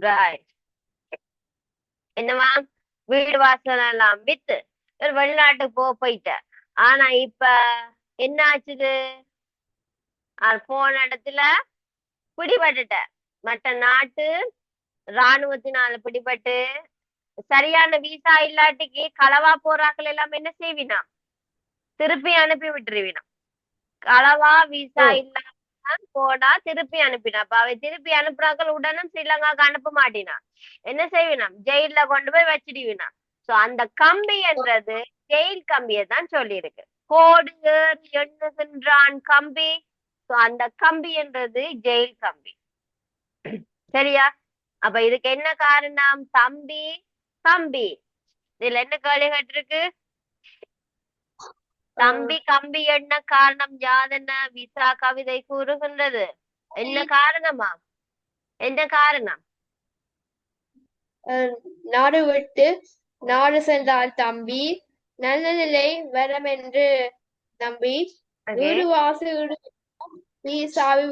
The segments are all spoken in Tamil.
ரைட். என்னவா? வீடு வாசல் எல்லாம் வித்து ஒரு வெளிநாட்டுக்கு போயிட்ட. ஆனா இப்ப என்ன ஆச்சுது? போன இடத்துல பிடிபட்டுட்ட. மற்ற நாட்டு ராணுவத்தினால பிடிபட்டு சரியான விசா இல்லாட்டிக்கு களவா போறாக்கள் எல்லாம் என்ன செய்வினா? திருப்பி அனுப்பி விட்டுருவினா. களவா விசா ஓ. இல்லாம போனா திருப்பி அனுப்பினா. அப்ப அவை திருப்பி அனுப்புறாக்கள் உடனே ஸ்ரீலங்காக்கு அனுப்ப மாட்டினா. என்ன செய்வினா? ஜெயில கொண்டு போய் வச்சிடுவினா. சோ அந்த கம்பி என்றது ஜெயில் கம்பியை தான் சொல்லி இருக்கு. கோடு ஏறி எண்ணுகின்றான் கம்பி. சோ அந்த கம்பி என்றது ஜெயில் கம்பி. சரியா? அப்ப இதுக்கு என்ன காரணம்? தம்பி கம்பி. இதுல என்ன கேள்வி கேட்டிருக்கு? அஹ், தம்பி கம்பி என்ன காரணம் யாதென்ன விசா கவிதை கூறுகின்றது. என்ன காரணமா? என்ன காரணம்? அஹ், நாடு விட்டு நாடு சென்றான் தம்பி, நல்ல நிலை வரமென்று நம்பி, ஓகே. வீடு வாசல் சாவி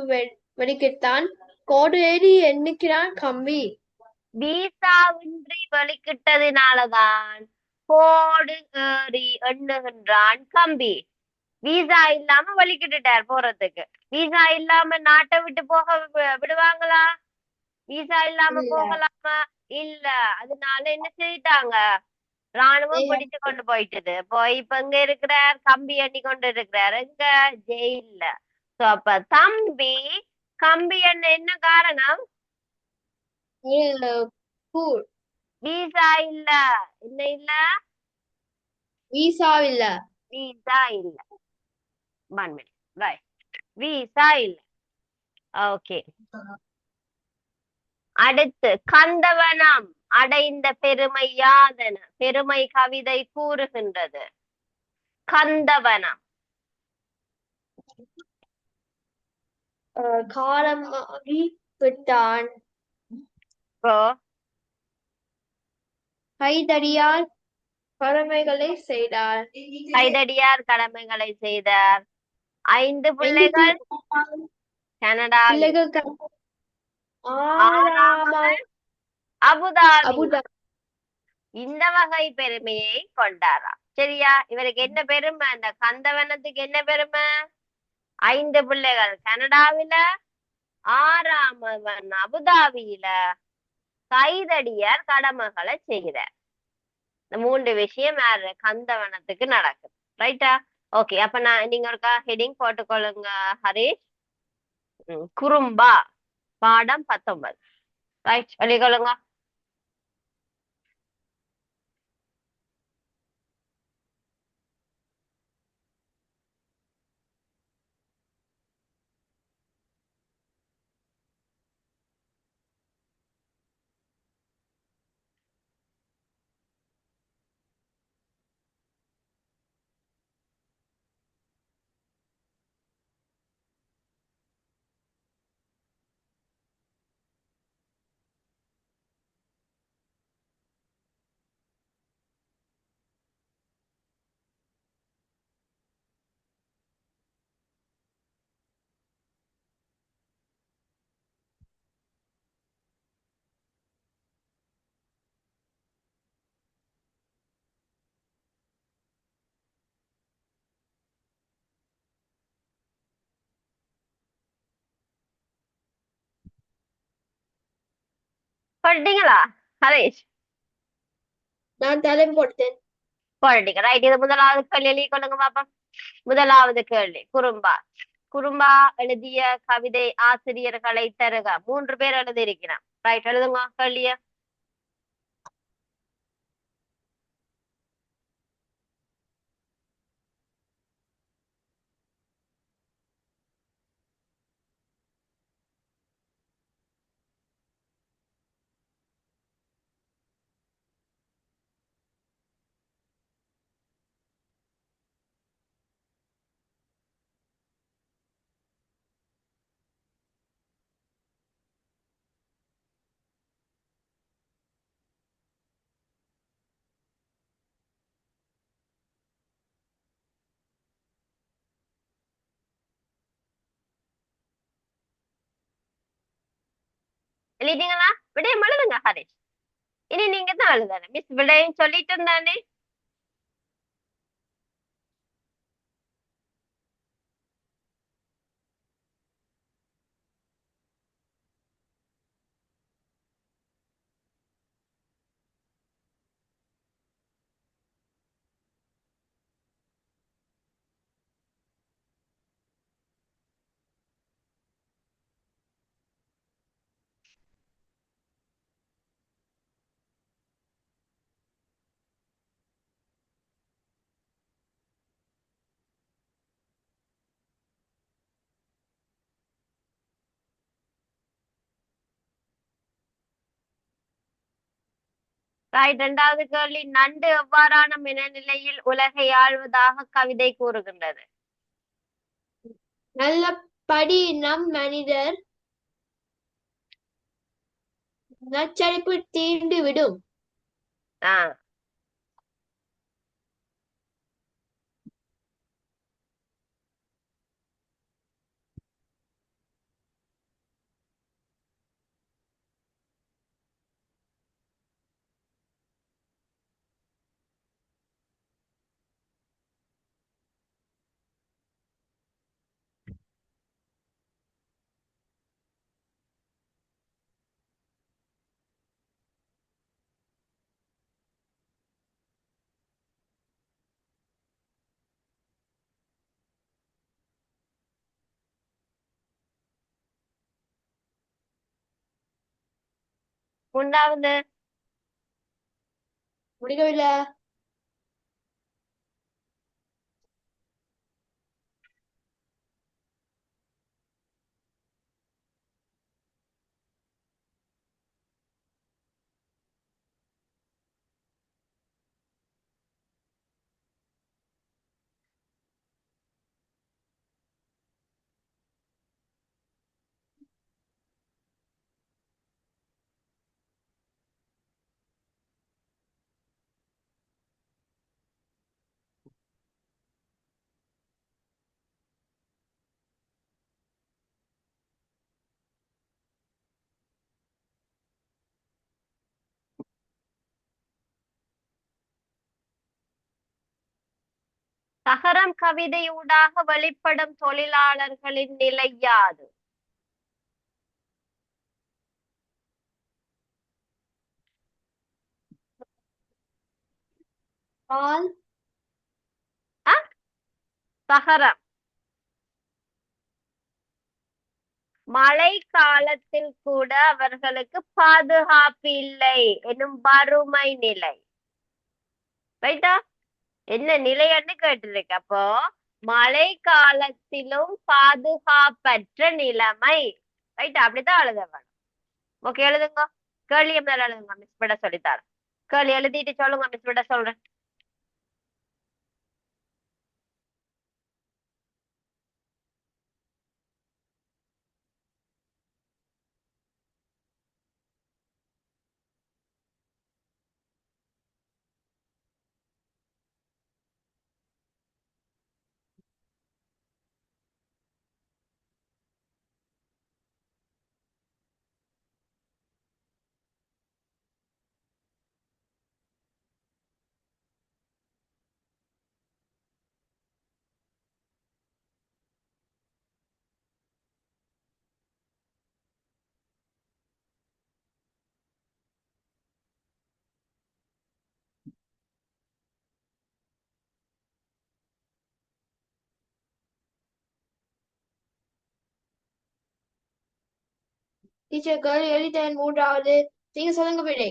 வெடிக்கிட்டான், கோடு ஏறி எண்ணிக்கிறான் கம்பி. விசாவின்றி வெளிக்கிட்டதினாலதான் கோடு ஏறி எண்ணுகின்றான் கம்பி. விசா இல்லாம வலிக்கிட்டுட்டார் போறதுக்கு. விசா இல்லாம நாட்டை விட்டு போக விடுவாங்களா? விசா இல்லாம இல்ல. போகலாமா? இல்ல. அதனால என்ன செய்தாங்க? ராணுவம் ஏ- பிடிச்சு கொண்டு போயிட்டது. போய் இப்ப எங்க இருக்கிறார்? கம்பி எண்ணி கொண்டு இருக்கிறார். எங்க? ஜெயில்ல. சோ அப்ப தம்பி கம்பி எண்ண என்ன காரணம்? இல்ல. கூ- விசா இல்ல. என்ன இல்ல? வீசாவில்ல. விசா இல்ல. 1 minute. ரைட். விசா இல்ல. ஓகே. அடுத்து கந்தவனம் அடைந்த பெருமை யாதென பெருமை கவிதை கூறுகின்றது. கந்தவனம். காலமாகி விட்டான், இப்போ கைதடியால் கடமைகளை செய்தார். கைதடியார் கடமைகளை செய்தார். 5 ஐந்து பிள்ளைகள் கனடாவில். பிள்ளைகள் ஆறாமல் ஆறாமவன் அபுதாபியில். அபுதா. இந்த வகை பெருமையை கொண்டாராம். சரியா? இவருக்கு என்ன பெருமை? அந்த கந்தவனத்துக்கு என்ன பெருமை? 5 பிள்ளைகள் கனடாவில, ஆறாமவன் அபுதாபியில, கைதடியார் கடமைகளை செய்கிறார். இந்த 3 விஷயம் யாரு? கந்தவனத்துக்கு நடக்குது. ரைட்டா? ஓகே. அப்ப நீங்க ஒருக்கா ஹெடிங் போட்டுக்கொள்ளுங்க ஹரிஷ். குறும்பா பாடம் 19. ரைட், சொல்லிக்கொள்ளுங்க. போட்டீங்களா ஹரிஷ்? நான் தலைப்பு போட்டேன். போட்டீங்க. ரைட். இது முதலாவது கேள்வி எழுதி கொள்ளுங்க பாப்பா. முதலாவது கேள்வி குறும்பா. குறும்பா எழுதிய கவிதை ஆசிரியர்களை தருக. 3 பேர் எழுதி இருக்கிறான். ரைட், எழுதுங்க கேள்விய. எழுதிட்டீங்களா? விடயம் எழுதுங்க ஹரிஷ். இனி நீங்க தான் எழுதணும். மிஸ் விடயம் சொல்லிட்டு இருந்தானே. ரைட். இரண்டாவது கேள்வி, நண்டு எவ்வாறான மனநிலையில் உலகை ஆள்வதாக கவிதை கூறுகின்றது? நல்ல படி நம் மனிதர் நச்சரிப்பு தீண்டு விடும். ஆஹ் மூன்றாவது. முடிக்கவில்லை. தகரம் கவிதையூடாக வெளிப்படும் தொழிலாளர்களின் நிலை யாது? பால் அஹ் தகரம். மழை காலத்தில் கூட அவர்களுக்கு பாதுகாப்பு இல்லை எனும் வறுமை நிலை. ரைட்டா? என்ன நிலைன்னு கேட்டிருக்கு. அப்போ மழை காலத்திலும் பாதுகாப்பற்ற நிலைமை. ரைட்டா? அப்படித்தான் எழுத வேணும். ஓகே, எழுதுங்க. கேள்வி மேல எழுதுங்க, மிஸ் விட சொல்லித்தாரேன். கேள்வி எழுதிட்டு சொல்லுங்க, மிஸ் விட சொல்றேன். டீச்சர்கள் எழுதிட்டேன். மூன்றாவது நீங்க சொல்லுங்க விடை.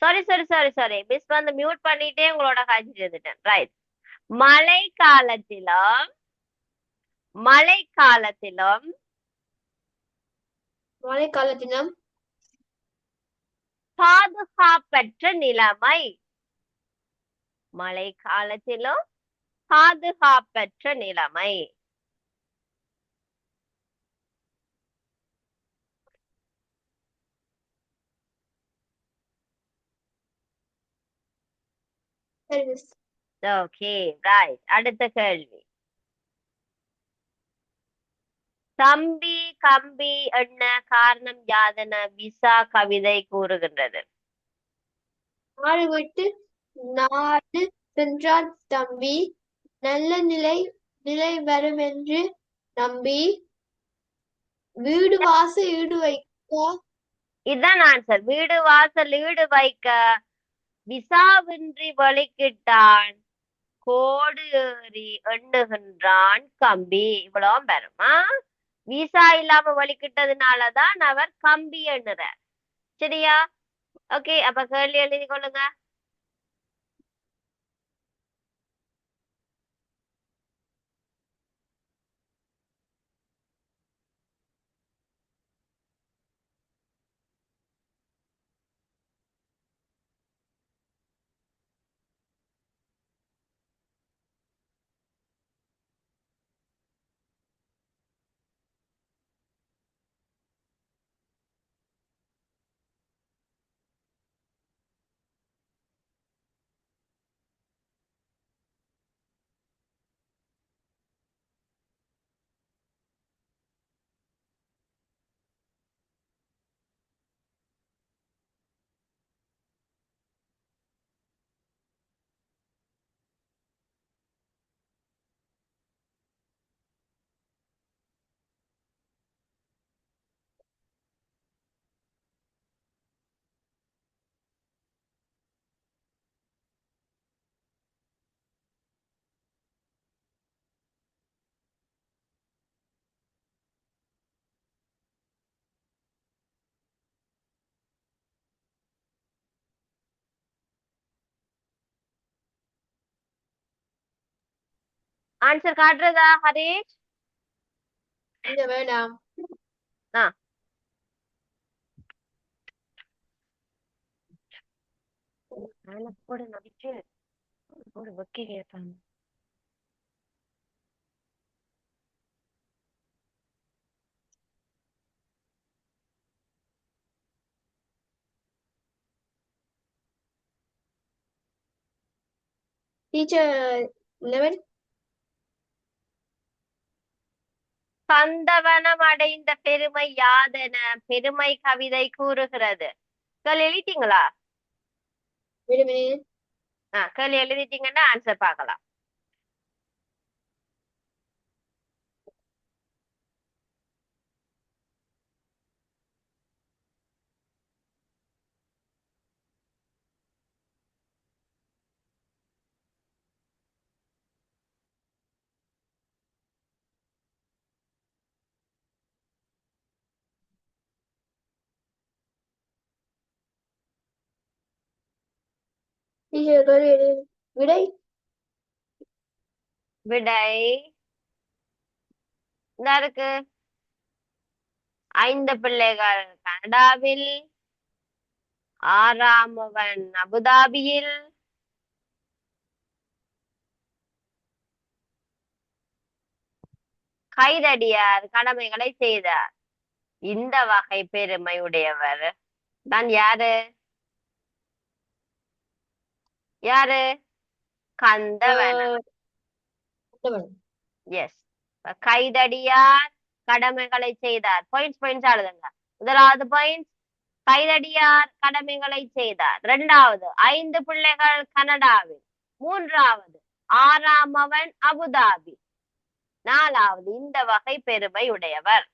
Sorry sorry sorry sorry, miss வந்து மியூட் பண்ணிட்டே உங்களோட காய்ச்சி எழுதிட்டேன். ரைட். மழை காலத்திலும் மழை காலத்திலும் மழை காலத்தினம் பாதுகாப்பற்ற நிலைமை. மழை காலத்திலும் பாதுகாப்பற்ற நிலைமை. சரி மிஸ். Okay, right. அடுத்த கேள்வி. தம்பி கம்பி என்ன காரணம் யாதென விசா கவிதை கூறுகின்றது? நாடு விட்டு நாடு சென்றான் தம்பி, நல்ல நிலை நிலை வருமென்று நம்பி, வீடு வாச ஈடு வைக்க இதுதான் ஆன்சர். வீடு வாசல் ஈடு வைக்க விசாவின்றி வழிகிட்டான், கோடு ஏறி எண்ணுகின்றான் கம்பி. இவ்வளவு பெறுமா? விசா இல்லாம வழிகிட்டதுனாலதான் அவர் கம்பி எண்ணுறார். சரியா? ஓகே, அப்ப கேள்வி எழுதி கொள்ளுங்க. ஆன்சர் காட்டுறதா ஹரீஷ்? இந்த வேணாம். ஆ, மேல போடு நடிச்சு போடு வைக்க கேட்பாங்க. டீச்சர் 11. கந்தவனம் அடைந்த பெருமை யாதென பெருமை கவிதை கூறுகிறது? கேள்வி எழுதிட்டீங்களா? wait a minute. கேள்வி எழுதிட்டீங்கன்னா ஆன்சர் பார்க்கலாம். டீச்சர் கேள்வி எடு. விடை விடை இந்த இருக்கு. 5 பிள்ளைகள் கனடாவில், 6ஆமவன் அபுதாபியில், கைதடியார் கடமைகளை செய்தார். இந்த வகை பெருமை உடையவர் தான் யாரு? யாரு? கந்தவனம். எஸ். கைதடியார் கடமைகளை செய்தார். பாயிண்ட்ஸ் ஆளுதுங்க. முதலாவது பாயிண்ட், கைதடியார் கடமைகளை செய்தார். இரண்டாவது, 5 பிள்ளைகள் கனடாவில். மூன்றாவது, 6ஆமவன் அபுதாபி. நாலாவது, இந்த வகை பெருமை உடையவர்.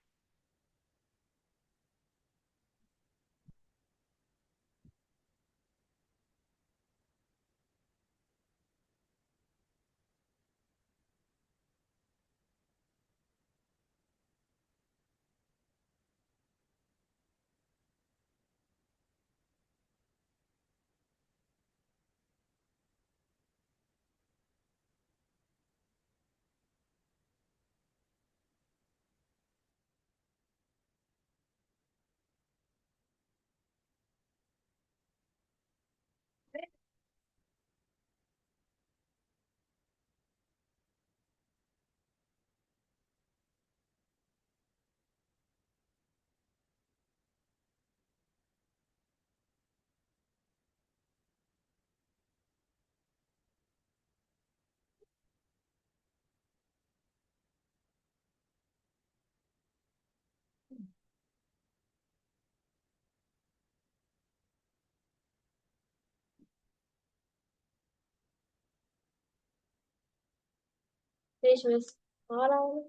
finish, miss. ஆறாவது.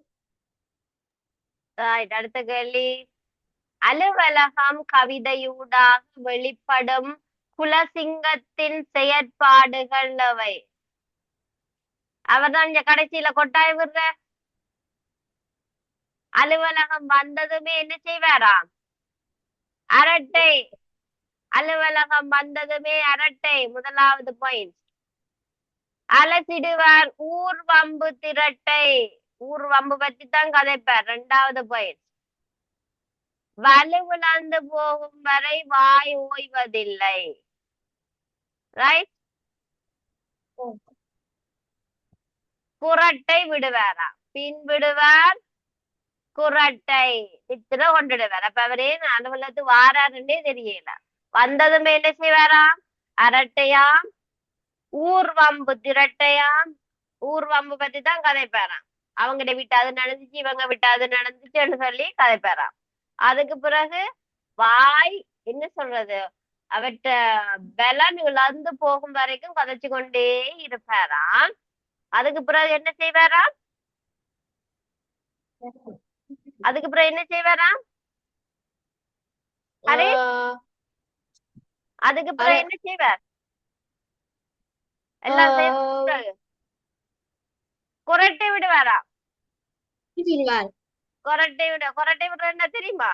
Right, அடுத்த கேள்வி. அலுவலகம் கவிதையூடாக வெளிப்படும் குலசிங்கத்தின் செயற்பாடுகள் அவை. அவர்தான் இங்க கடைசியில கொட்டாய் விடுற. அலுவலகம் வந்ததுமே என்ன செய்வாராம்? அரட்டை. அலுவலகம் வந்ததுமே அரட்டை, முதலாவது பாயிண்ட். அலசிடுவார் ஊர்வம்பு திரட்டை. ஊர்வம்பு பத்தி தான் கதைப்பார், இரண்டாவது பாயிண்ட். வலுவிழந்து போகும் வரை வாய் ஓய்வதில்லை. ரைட். குரட்டை விடுவாரா? பின் விடுவார் குரட்டை நித்திர கொண்டுடுவார். அப்ப அவரே அலுவலகத்து வாராருன்னே தெரியல. வந்ததுமே என்ன செய்வாராம்? அரட்டையாம், ஊர்வம்பு திரட்டையாம். ஊர்வம்பு பத்தி தான் கதைப்பாராம். அவங்கிட்ட விட்டு அது நடந்துச்சு, இவங்க விட்டு அது நடந்துச்சுன்னு சொல்லி கதைப்பாராம். அதுக்கு பிறகு வாய் என்ன சொல்றது, அவற்ற பலன் இழந்து போகும் வரைக்கும் கதைச்சு கொண்டே இருப்பாராம். அதுக்கு பிறகு என்ன செய்வாராம்? அதுக்கு பிறகு என்ன செய்வாராம்? அரே, அதுக்கு பிறகு என்ன செய்வார்? எல்லாம் குரட்டை விடுவாரா? குரட்டை விடுற என்ன தெரியுமா?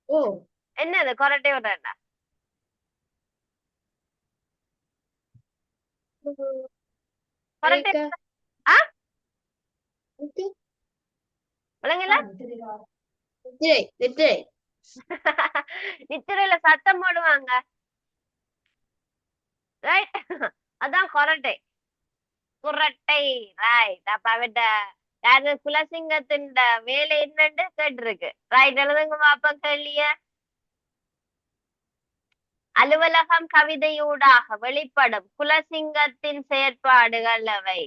ஓ, என்னது குரட்டை விடுற என்ன? குரட்டை விளங்கல? நித்திரையில சத்தம் போடுவாங்க. ரைட், அதான் குரட்டை. குரட்டை. ரைட். அப்ப அவட்ட யாரு குலசிங்கத்தின் வேலை என்னன்னு கேட்டிருக்கு. ரைட், எழுதுங்க பாப்பா கேள்விய. அலுவலகம் கவிதையூடாக வெளிப்படும் குலசிங்கத்தின் செயற்பாடுகள் அவை.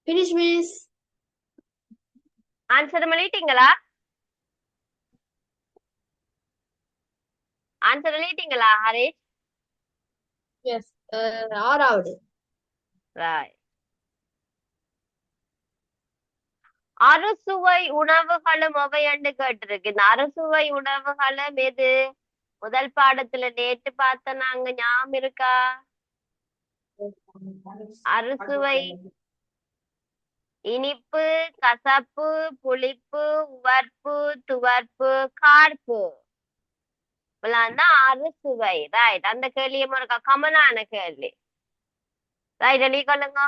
Finish, miss. ஆன்சர் எழுதிட்டீங்களா? ஆன்சர் எழுதிட்டீங்களா ஹரிஷ்? Yes. ஆறாவது. ரைட். அறுசுவை உணவுகளும் அவையண்டு கேட்டிருக்கு. இந்த அறுசுவை உணவுகளும் எது? முதல் பாடத்துல நேற்று பார்த்த நாங்க ஞாபகம் இருக்கா? அறுசுவை இனிப்பு, கசப்பு, புளிப்பு, உவர்ப்பு, துவர்ப்பு, கார்ப்பு. அறுசுவை. ரைட். அந்த கேள்வியும் இருக்கா? கமனான கேள்வி. ரைட், எழுதி கொள்ளுங்க.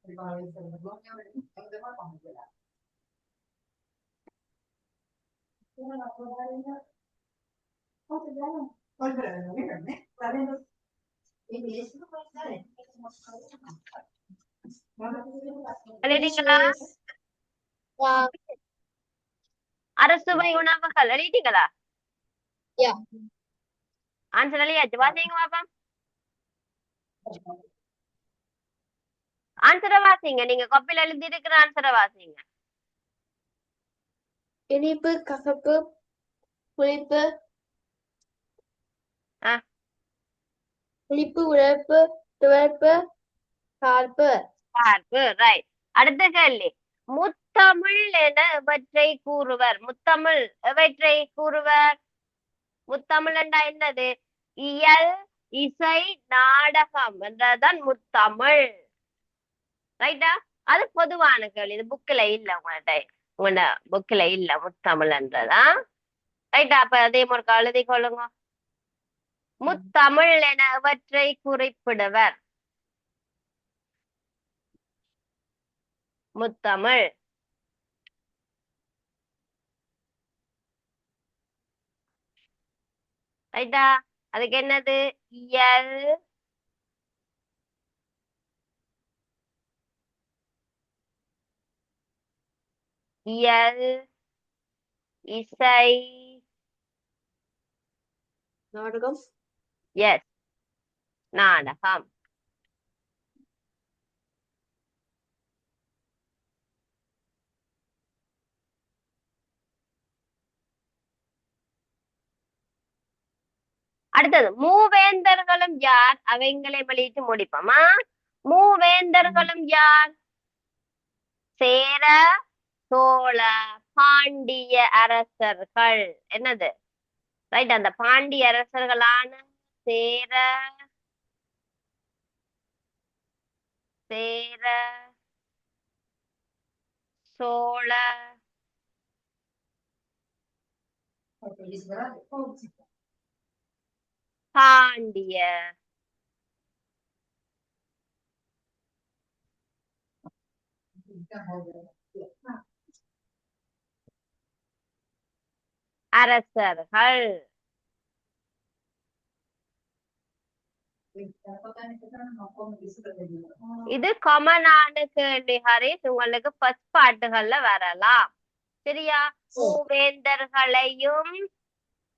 Which எழுதிட்டீங்களா? means yeah, அறுசுவை உணவுகள் எழுதிட்டீங்களா? yeah. ஆன்சர் எழுதியாச்சு. வாசிங்க பாப்போம். ஆன்சரை வாசிங்க. நீங்க காப்பில எழுதி இருக்கிற ஆன்சரை வாசிங்க. இனிப்பு, கசப்பு, புளிப்பு, ஆ, புளிப்பு, உரைப்பு, துவர்ப்பு, கார்ப்பு. பார்ப்பு. ரைட். அடுத்த கேள்வி. முத்தமிழ் என எவற்றை கூறுவர்? முத்தமிழ் எவற்றை கூறுவர்? முத்தமிழ் என்றா என்னது? இயல், இசை, நாடகம் என்றதான் முத்தமிழ். ரைட்டா? அது பொதுவான கேள்வி. இது புக்ல இல்ல உங்களோட புக்ல இல்ல முத்தமிழ் என்றதா. ரைட்டா? அப்ப அதே மாதிரி எழுதி கொள்ளுங்க. முத்தமிழ் என எவற்றை குறிப்பிடுவர்? முத்தமிழ். ரைட்டா? அதுக்கு என்னது? இயல், இயல், இசை, நாடகம். எஸ், நாடகம். அடுத்தது மூவேந்தர்களும் யார்? அவைங்களை வெளியிட்டு முடிப்போமா? மூவேந்தர்களும் யார்? சேர, சோழ, பாண்டிய அரசர்கள். என்னது? ரைட். அந்த பாண்டிய அரசர்களான சேர, சேர, சோழ, பாண்டிய அரசர்கள். இது காமனான கேள்வி ஹரிஸ். உங்களுக்கு ஃபர்ஸ்ட் பாட்டுகள்ல வரலாம். சரியா? மூவேந்தர்களையும்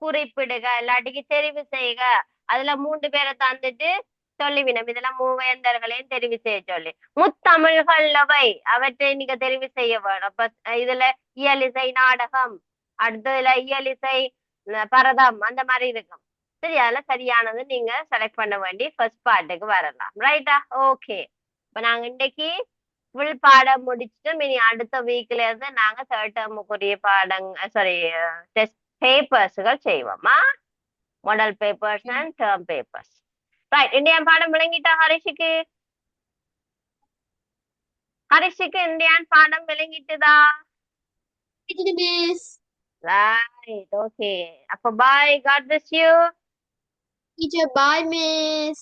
குறிப்பிடுக, இல்லாட்டிக்கு தெரிவு செய்க. அதுல 3 பேரை தந்துட்டு சொல்லிவிடும். இதுல மூவேந்தர்களையும் தெரிவு செய்ய சொல்லி. முத்தமிழ்களவை அவற்றை நீங்க தெரிவு செய்ய வேணும். அப்ப இதுல இயலிசை, நாடகம், அடுத்ததுல இயலிசை, பரதம் அந்த மாதிரி இருக்கும். சரி, அதுல சரியானது நீங்க செலக்ட் பண்ண வேண்டி ஃபர்ஸ்ட் பார்ட்டுக்கு வரலாம். ரைட்டா? ஓகே. இப்ப நாங்க இன்னைக்கு ஃபுல் பாடம் முடிச்சுட்டு இனி அடுத்த வீக்ல இருந்து நாங்க தேர்ட் டேர்முக்குரிய சாரி டெஸ்ட் பேப்பர்ஸ்கள் செய்வோமா? Model papers and term papers. Right. Indian பாடம் விளங்கிட்டா ஹரிஷுக்கு? ஹரிஷுக்கு இந்தியன் பாடம் விளங்கிட்டுதா? Miss. ரைட். ஓகே. அப்ப bye. God bless you. Teacher, bye, Miss.